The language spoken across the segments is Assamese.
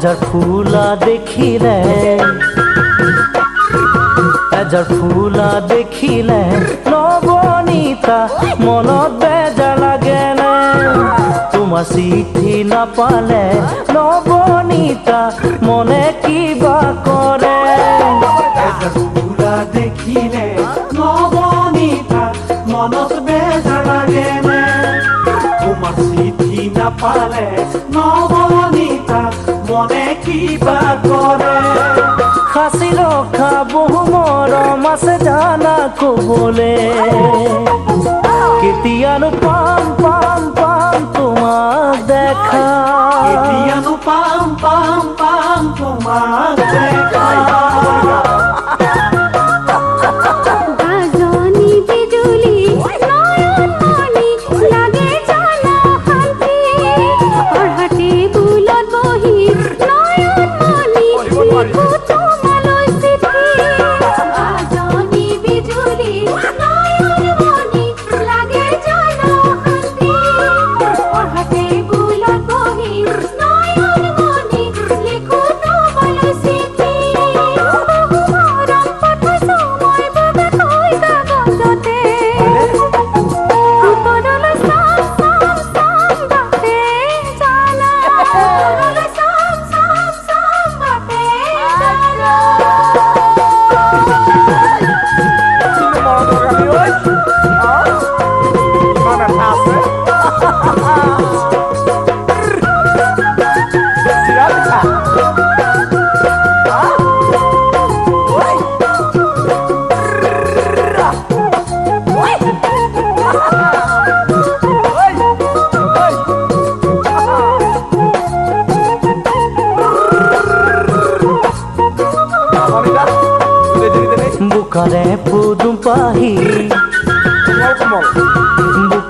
এজাৰ ফুলা দেখিলে নৱনীতা মনত বেজাৰ লাগেনে তোমাৰ চিঠি নাপালে নৱনীতা মনে কিবা কৰে এজাৰ ফুলা দেখিলে নৱনীতা মনত বেজাৰ লাগেনে তোমাৰ চিঠি নাপালে নৱনীতা মনে কিবা কৰে সাঁচি ৰখা বহু মৰম আছে জানা কবলে কেতিয়ানো পাম পাম পাম তোমাক দেখা কেতিয়ানো পাম পাম পাম তোমাক দেখা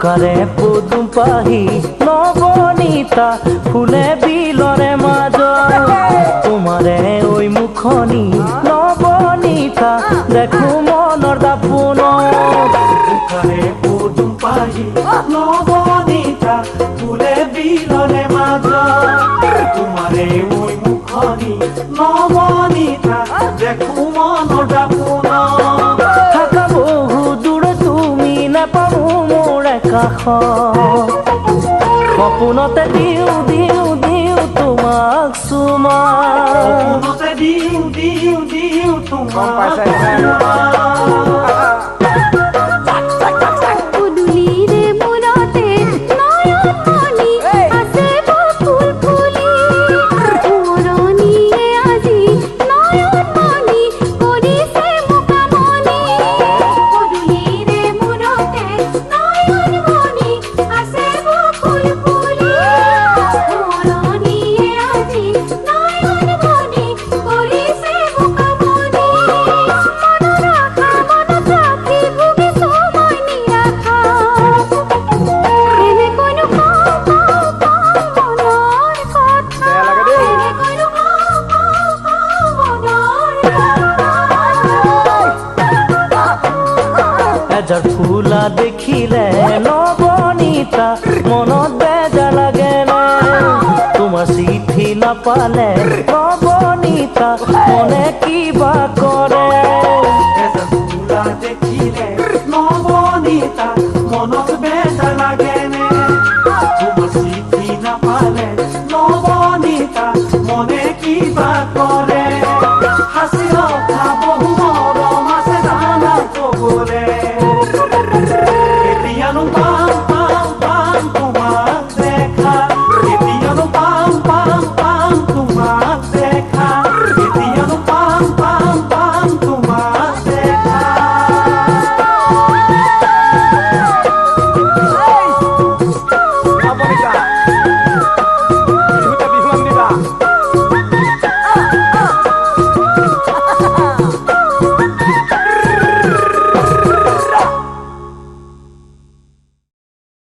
বুকারে পুদুম পাহি নৱনীতা ফুলে বিলৰে মাজ তোমাৰে ঐ মুখনি নৱনীতা দেখো মনৰ দাপোন বুকাৰে পুদুম পাহি নৱনীতা ফুলে বিলৰে মাজ তোমাৰে ঐ মুখনি নৱনীতা দেখো মনৰ দাপোন থাকা বহু দূৰ তুমি নাপাও মোৰ কাষ সপোনতে দিওঁ দিওঁ দিওঁ তোমাক চুমা সপোনতে দিওঁ দিওঁ দিওঁ তোমাক এজাৰ ফুলা দেখিলে নৱনীতা মনত বেজাৰ লাগেনে তোমাৰ চিঠি নাপালে নৱনীতা মনে কিবা কৰে এজাৰ ফুলা